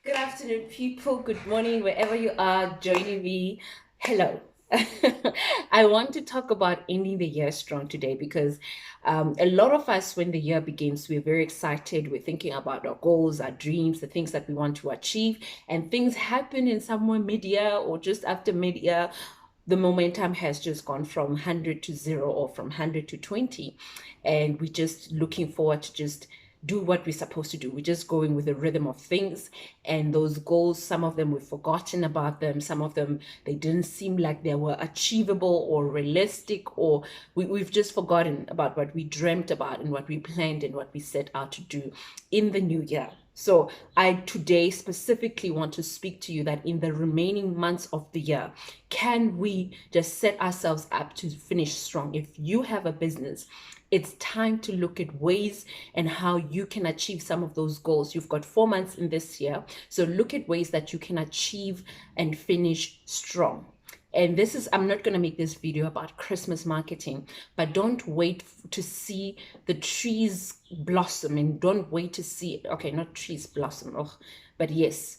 Good afternoon, people. Good morning, wherever you are joining me. Hello. I want to talk about ending the year strong today because a lot of us, when the year begins, we're very excited. We're thinking about our goals, our dreams, the things that we want to achieve, and things happen in somewhere mid-year or just after mid-year. The momentum has just gone from 100 to 0 or from 100 to 20, and we're just looking forward to just do what we're supposed to do. We're just going with the rhythm of things, and those goals, some of them we've forgotten about them, some of them they didn't seem like they were achievable or realistic, or we've just forgotten about what we dreamt about and what we planned and what we set out to do in the new year. So I today specifically want to speak to you that in the remaining months of the year, can we just set ourselves up to finish strong? If you have a business, it's time to look at ways and how you can achieve some of those goals. You've got 4 months in this year, so look at ways that you can achieve and finish strong. And this is, I'm not going to make this video about Christmas marketing, but don't wait to see the trees blossom, and don't wait to see, okay, not trees blossom, but yes,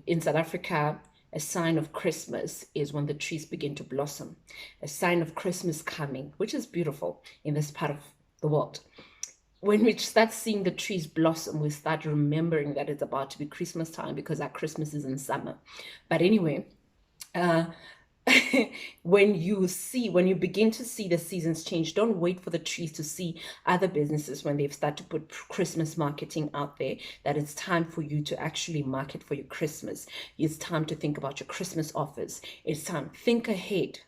in South Africa, a sign of Christmas is when the trees begin to blossom, a sign of Christmas coming, which is beautiful in this part of the world. When we start seeing the trees blossom, we start remembering that it's about to be Christmas time because our Christmas is in summer. But anyway, uh, when you begin to see the seasons change, don't wait for the trees to see other businesses when they've started to put Christmas marketing out there, that it's time for you to actually market for your Christmas. It's time to think about your Christmas offers. It's time. Think ahead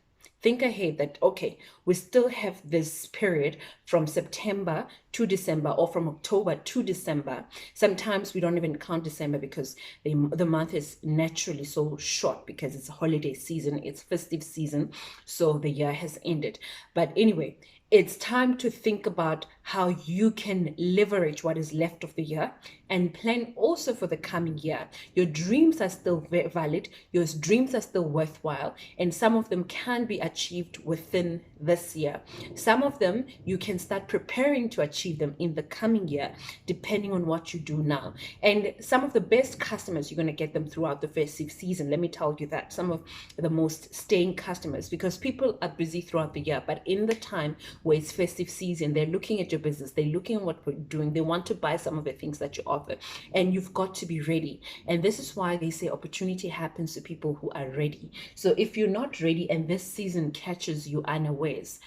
that, okay, we still have this period from September to December, or from October to December. Sometimes we don't even count December because the month is naturally so short because it's a holiday season, it's festive season, so the year has ended. But anyway, it's time to think about how you can leverage what is left of the year and plan also for the coming year. Your dreams are still valid, your dreams are still worthwhile, and some of them can be achieved within this year. Some of them you can start preparing to achieve them in the coming year, depending on what you do now. And some of the best customers, you're going to get them throughout the festive season. Let me tell you that. Some of the most staying customers, because people are busy throughout the year, but in the time where it's festive season, they're looking at your business, they're looking at what we're doing, they want to buy some of the things that you offer, and you've got to be ready. And this is why they say opportunity happens to people who are ready. So if you're not ready and this season catches you unawares,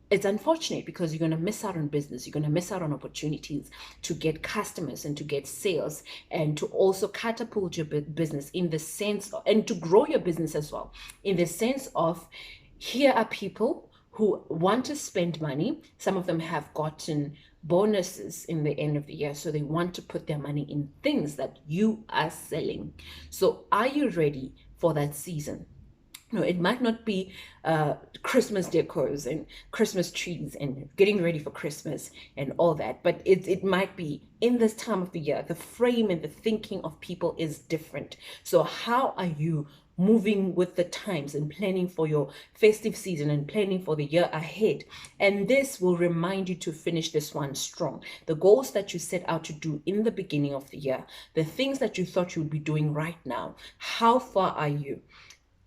it's unfortunate because you're going to miss out on business. You're going to miss out on opportunities to get customers and to get sales and to also catapult your business in the sense of, and to grow your business as well, in the sense of, here are people who want to spend money. Some of them have gotten bonuses in the end of the year, so they want to put their money in things that you are selling. So are you ready for that season? No, it might not be Christmas decors and Christmas trees and getting ready for Christmas and all that, but it might be in this time of the year. The frame and the thinking of people is different. So how are you moving with the times and planning for your festive season and planning for the year ahead? And this will remind you to finish this one strong. The goals that you set out to do in the beginning of the year, the things that you thought you would be doing right now, how far are you?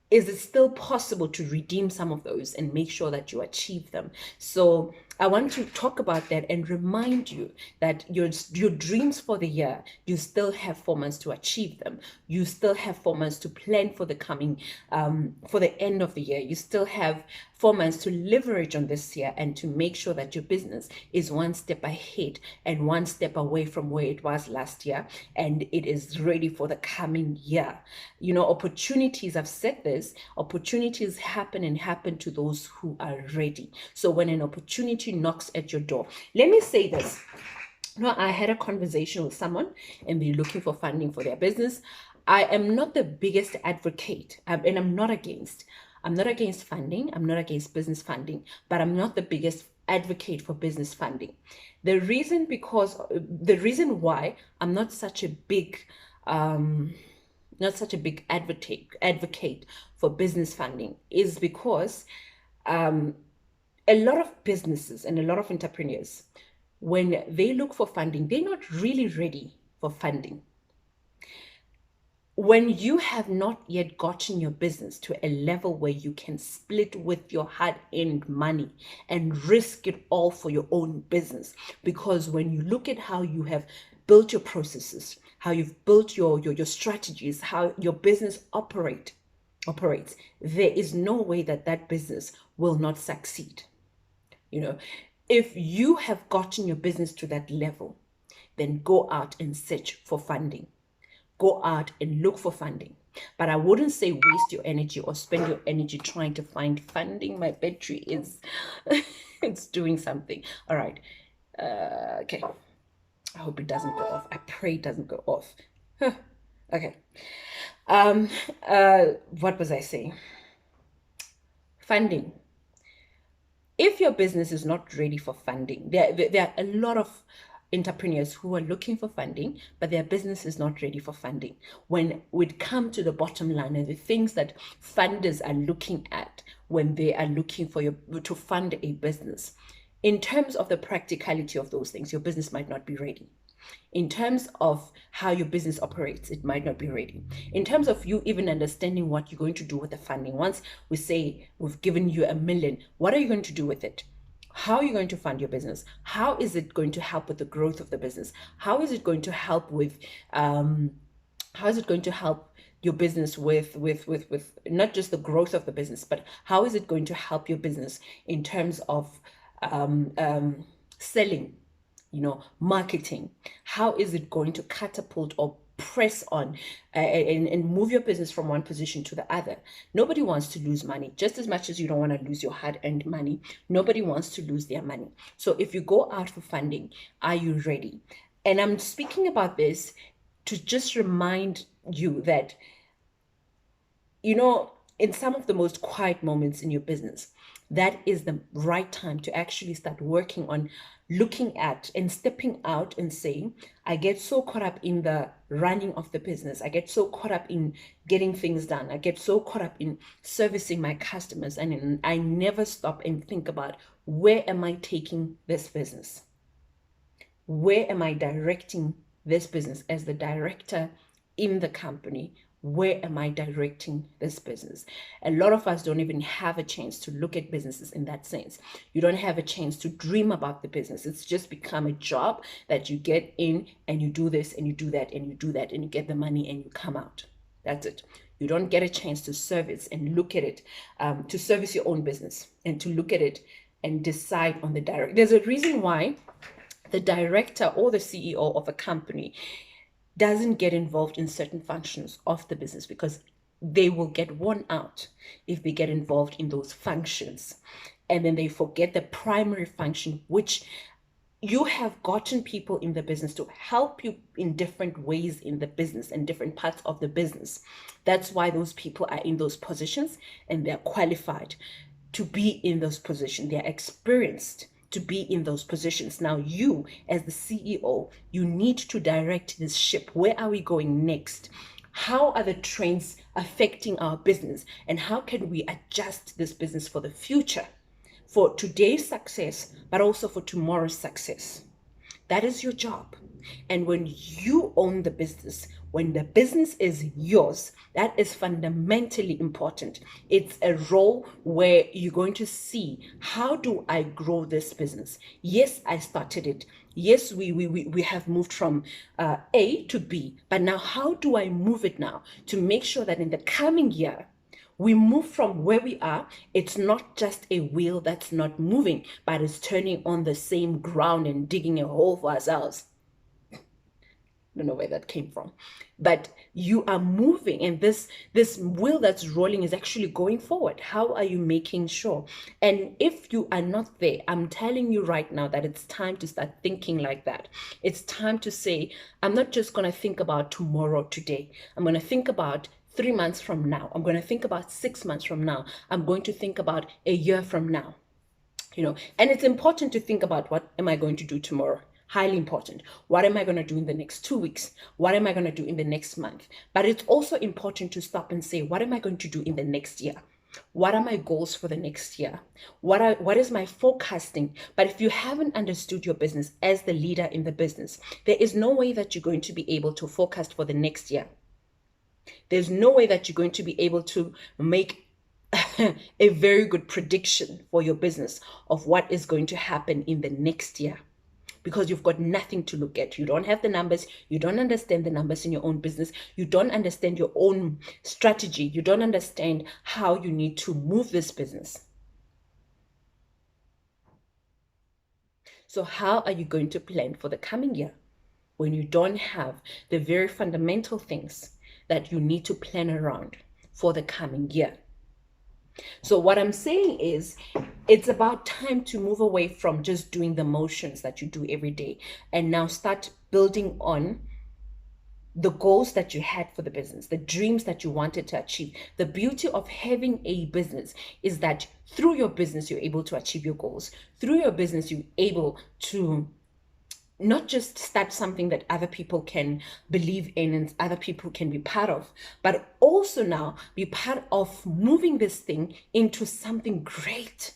Is it still possible to redeem some of those and make sure that you achieve them? So I want to talk about that and remind you that your dreams for the year, you still have 4 months to achieve them. You still have 4 months to plan for the coming, for the end of the year. You still have 4 months to leverage on this year and to make sure that your business is one step ahead and one step away from where it was last year, and it is ready for the coming year. You know, opportunities, I've said this, opportunities happen to those who are ready. So when an opportunity knocks at your door, let me say this. No, I had a conversation with someone and they're looking for funding for their business. I am not the biggest advocate, and I'm not against funding. I'm not against business funding, but I'm not the biggest advocate for business funding. The reason why I'm not such a big advocate for business funding is because a lot of businesses and a lot of entrepreneurs, when they look for funding, they're not really ready for funding. when you have not yet gotten your business to a level where you can split with your hard-earned money and risk it all for your own business, because when you look at how you have built your processes, how you've built your strategies, how your business operates, there is no way that that business will not succeed. If you have gotten your business to that level, then go out and search for funding. Go out and look for funding. But I wouldn't say waste your energy or spend your energy trying to find funding. My battery is it's doing something. All right. Okay. I hope it doesn't go off. I pray it doesn't go off. Okay. What was I saying? Funding. If your business is not ready for funding, there are a lot of entrepreneurs who are looking for funding, but their business is not ready for funding. When we come to the bottom line and the things that funders are looking at when they are looking for to fund a business, in terms of the practicality of those things, your business might not be ready. In terms of how your business operates, it might not be ready. In terms of you even understanding what you're going to do with the funding, once we say we've given you $1 million, what are you going to do with it? How are you going to fund your business? How is it going to help with the growth of the business? How is it going to help with your business with not just the growth of the business, but how is it going to help your business in terms of selling, marketing? How is it going to catapult or press on and move your business from one position to the other? Nobody wants to lose money. Just as much as you don't want to lose your hard-earned money, nobody wants to lose their money. So if you go out for funding, are you ready? And I'm speaking about this to just remind you that, in some of the most quiet moments in your business, that is the right time to actually start working on looking at and stepping out and saying, I get so caught up in the running of the business. I get so caught up in getting things done. I get so caught up in servicing my customers. And I never stop and think about, where am I taking this business? Where am I directing this business as the director in the company? Where am I directing this business? A lot of us don't even have a chance to look at businesses in that sense. You don't have a chance to dream about the business. It's just become a job that you get in and you do this and you do that and you do that and you get the money and you come out. That's it. You don't get a chance to service and look at it, to service your own business and to look at it and decide on the direct. There's a reason why the director or the CEO of a company doesn't get involved in certain functions of the business, because they will get worn out if they get involved in those functions. And then they forget the primary function, which you have gotten people in the business to help you in different ways in the business and different parts of the business. That's why those people are in those positions and they're qualified to be in those positions. They're experienced to be in those positions. Now, you as the CEO, you need to direct this ship. Where are we going next? How are the trends affecting our business? And how can we adjust this business for the future, for today's success, but also for tomorrow's success? That is your job. And when you own the business, when the business is yours, that is fundamentally important. It's a role where you're going to see, how do I grow this business? Yes, I started it. Yes, we have moved from A to B, but now how do I move it now to make sure that in the coming year, we move from where we are? It's not just a wheel that's not moving, but it's turning on the same ground and digging a hole for ourselves. I don't know where that came from, but you are moving, and this wheel that's rolling is actually going forward. How are you making sure? And if you are not there, I'm telling you right now that it's time to start thinking like that. It's time to say, I'm not just going to think about tomorrow, today. I'm going to think about 3 months from now. I'm going to think about 6 months from now. I'm going to think about a year from now. And it's important to think about, what am I going to do tomorrow? Highly important. What am I going to do in the next 2 weeks? What am I going to do in the next month? But it's also important to stop and say, what am I going to do in the next year? What are my goals for the next year? What is my forecasting? But if you haven't understood your business as the leader in the business, there is no way that you're going to be able to forecast for the next year. There's no way that you're going to be able to make a very good prediction for your business of what is going to happen in the next year, because you've got nothing to look at. You don't have the numbers. You don't understand the numbers in your own business. You don't understand your own strategy. You don't understand how you need to move this business. So how are you going to plan for the coming year when you don't have the very fundamental things that you need to plan around for the coming year? So what I'm saying is, it's about time to move away from just doing the motions that you do every day and now start building on the goals that you had for the business, the dreams that you wanted to achieve. The beauty of having a business is that through your business, you're able to achieve your goals. Through your business, you're able to not just start something that other people can believe in and other people can be part of, but also now be part of moving this thing into something great,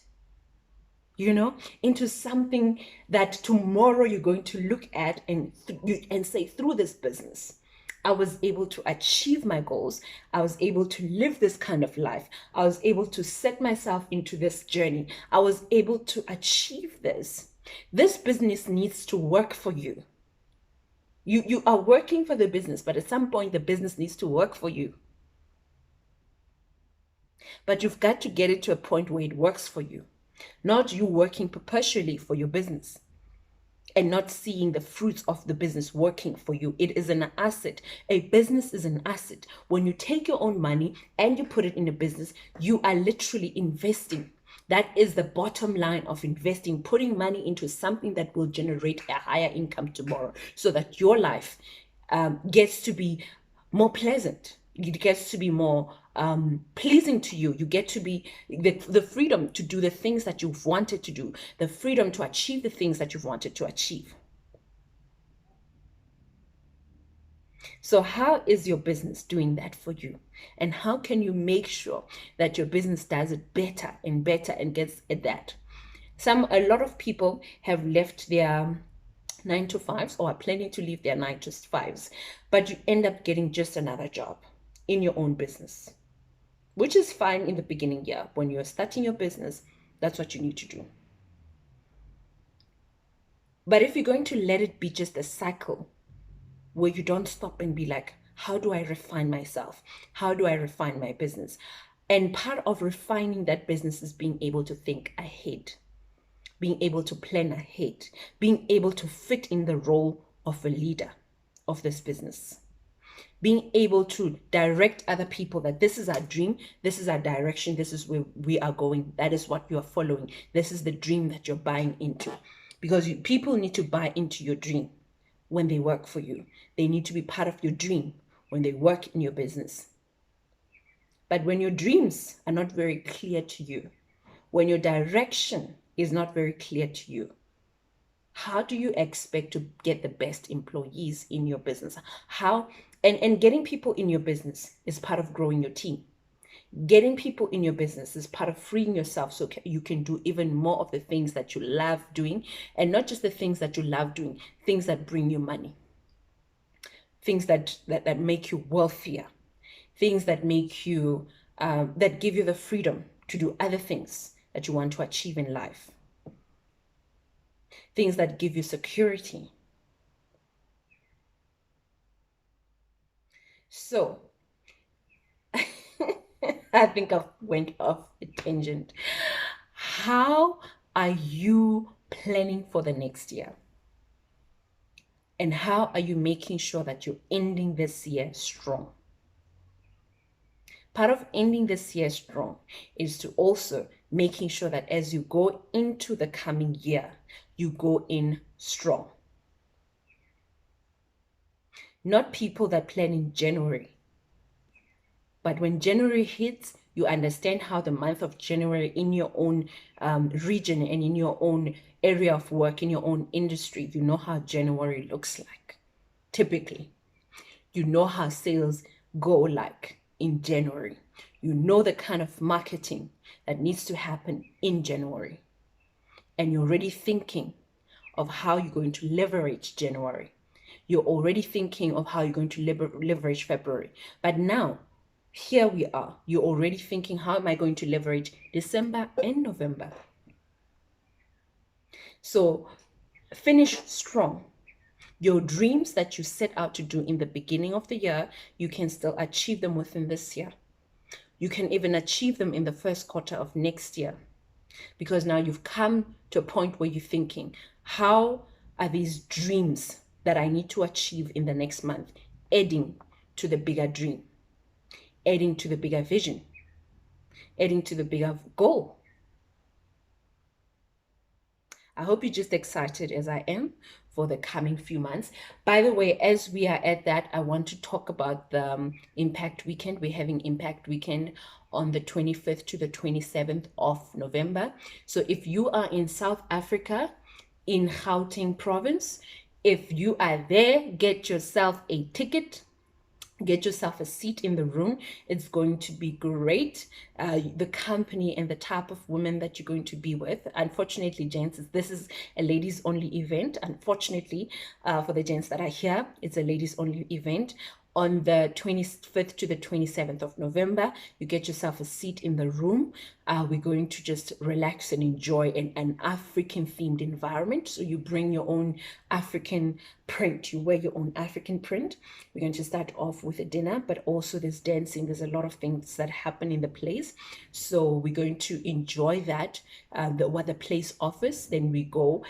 into something that tomorrow you're going to look at and say, through this business, I was able to achieve my goals. I was able to live this kind of life. I was able to set myself into this journey. I was able to achieve this. This business needs to work for you. You are working for the business, but at some point the business needs to work for you. But you've got to get it to a point where it works for you, not you working perpetually for your business and not seeing the fruits of the business working for you. It is an asset. A business is an asset. When you take your own money and you put it in a business, you are literally investing. That is the bottom line of investing, putting money into something that will generate a higher income tomorrow, so that your life gets to be more pleasant. It gets to be more pleasing to you. You get to be the freedom to do the things that you've wanted to do, the freedom to achieve the things that you've wanted to achieve. So how is your business doing that for you? And how can you make sure that your business does it better and better and gets at that? A lot of people have left their 9 to 5s or are planning to leave their 9 to 5s, but you end up getting just another job in your own business, which is fine in the beginning. Yeah, when you're starting your business, that's what you need to do. But if you're going to let it be just a cycle where you don't stop and be like, how do I refine myself? How do I refine my business? And part of refining that business is being able to think ahead, being able to plan ahead, being able to fit in the role of a leader of this business, being able to direct other people that this is our dream, this is our direction, this is where we are going, that is what you are following, this is the dream that you're buying into. Because people need to buy into your dream when they work for you. They need to be part of your dream when they work in your business. But when your dreams are not very clear to you, when your direction is not very clear to you, how do you expect to get the best employees in your business? And getting people in your business is part of growing your team. Getting people in your business is part of freeing yourself so you can do even more of the things that you love doing, and not just the things that you love doing, things that bring you money, things that make you wealthier, things that make you, that give you the freedom to do other things that you want to achieve in life, things that give you security. So I think I went off a tangent. How are you planning for the next year? And how are you making sure that you're ending this year strong? Part of ending this year strong is to also making sure that as you go into the coming year, you go in strong. Not people that plan in January, but when January hits, you understand how the month of January in your own region and in your own area of work, in your own industry, you know how January looks like. Typically, you know how sales go like in January. You know the kind of marketing that needs to happen in January. And you're already thinking of how you're going to leverage January. You're already thinking of how you're going to leverage February. But now, here we are. You're already thinking, how am I going to leverage December and November? So finish strong. Your dreams that you set out to do in the beginning of the year, you can still achieve them within this year. You can even achieve them in the first quarter of next year, because now you've come to a point where you're thinking, how are these dreams that I need to achieve in the next month adding to the bigger dream, adding to the bigger vision, adding to the bigger goal? I hope you're just excited as I am for the coming few months. By the way, as we are at that, I want to talk about the Impact Weekend. We're having Impact Weekend on the 25th to the 27th of November. So if you are in South Africa, in Gauteng province, if you are there, get yourself a ticket. Get yourself a seat in the room. It's going to be great. The company and the type of women that you're going to be with. Unfortunately, gents, this is a ladies only event. Unfortunately, for the gents that are here, it's a ladies only event. On the 25th to the 27th of November, you get yourself a seat in the room. We're going to just relax and enjoy an African themed environment. So you bring your own African print, you wear your own African print. We're going to start off with a dinner, but also there's dancing. There's a lot of things that happen in the place. So we're going to enjoy that, what the place offers. Then we go,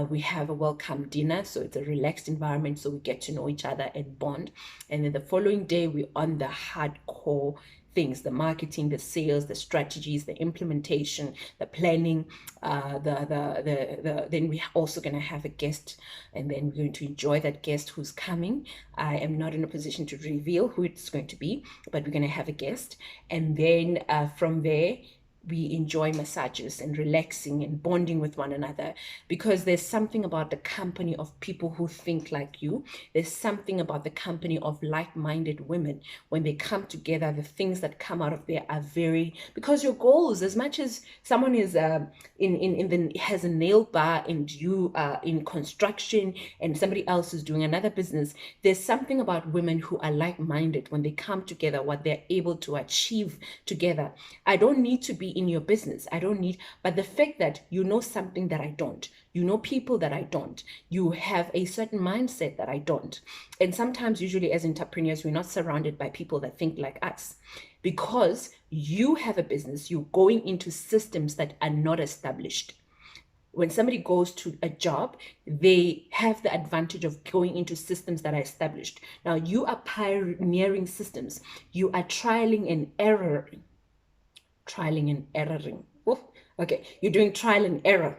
we have a welcome dinner. So it's a relaxed environment. So we get to know each other and bond. And then the following day, we're on the hardcore things, the marketing, the sales, the strategies, the implementation, the planning, then we're also going to have a guest, and then we're going to enjoy that guest who's coming. I am not in a position to reveal who it's going to be, but we're going to have a guest. And then from there, we enjoy massages and relaxing and bonding with one another, because there's something about the company of people who think like you. There's something about the company of like-minded women. When they come together, the things that come out of there are very, because your goals, as much as someone is has a nail bar and you are in construction and somebody else is doing another business, there's something about women who are like-minded. When they come together, what they're able to achieve together. I don't need to be in your business. I don't need, but the fact that you know something that I don't, you know people that I don't, you have a certain mindset that I don't. And sometimes, usually as entrepreneurs, we're not surrounded by people that think like us, because you have a business, you're going into systems that are not established. When somebody goes to a job, they have the advantage of going into systems that are established. Now you are pioneering systems. You are trialing and erroring. Oof. Okay, you're doing trial and error.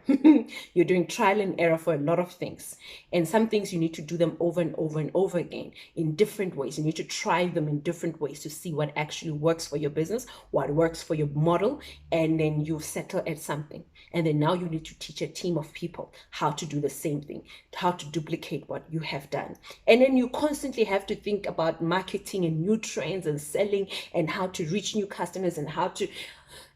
You're doing trial and error for a lot of things. And some things you need to do them over and over and over again in different ways. You need to try them in different ways to see what actually works for your business, what works for your model, and then you settle at something. And then now you need to teach a team of people how to do the same thing, how to duplicate what you have done. And then you constantly have to think about marketing and new trends and selling and how to reach new customers and how to,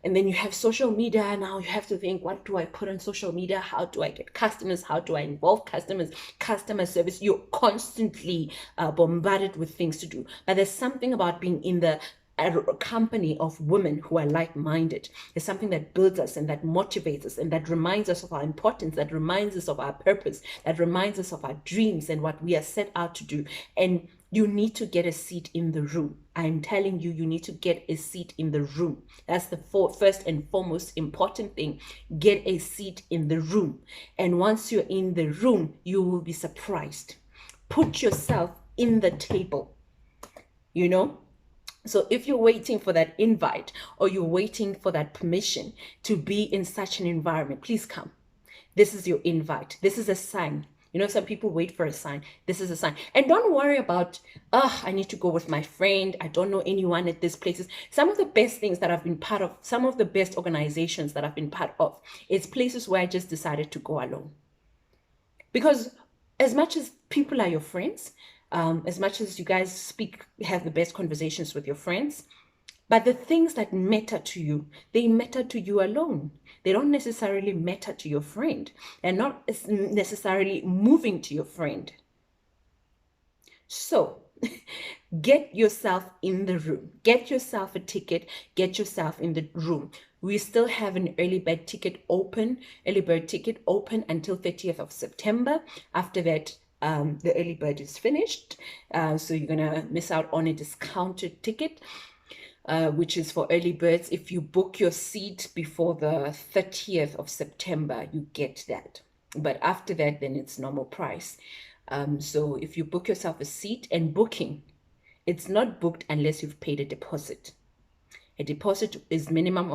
and then you have social media. Now you have to think, what do I put on social media? How do I get customers? How do I involve customers? Customer service. You're constantly bombarded with things to do. But there's something about being in the a company of women who are like-minded. There's something that builds us and that motivates us and that reminds us of our importance, that reminds us of our purpose, that reminds us of our dreams and what we are set out to do. And you need to get a seat in the room. I'm telling you, you need to get a seat in the room. That's the first and foremost important thing. Get a seat in the room. And once you're in the room, you will be surprised. Put yourself in the table, you know? So if you're waiting for that invite or you're waiting for that permission to be in such an environment, please come. This is your invite. This is a sign. You know, some people wait for a sign. This is a sign. And don't worry about, I need to go with my friend. I don't know anyone at this places. Some of the best things that I've been part of, some of the best organizations that I've been part of, it's places where I just decided to go alone. Because as much as people are your friends, as much as you guys have the best conversations with your friends, but the things that matter to you, they matter to you alone. They don't necessarily matter to your friend. They're not necessarily moving to your friend. So get yourself in the room, get yourself a ticket, get yourself in the room. We still have an early bird ticket open, until 30th of September. After that, the early bird is finished. So you're gonna miss out on a discounted ticket, which is for early birds. If you book your seat before the 30th of September, you get that. But after that, then it's normal price. So if you book yourself a seat, and booking, it's not booked unless you've paid a deposit. A deposit is minimum of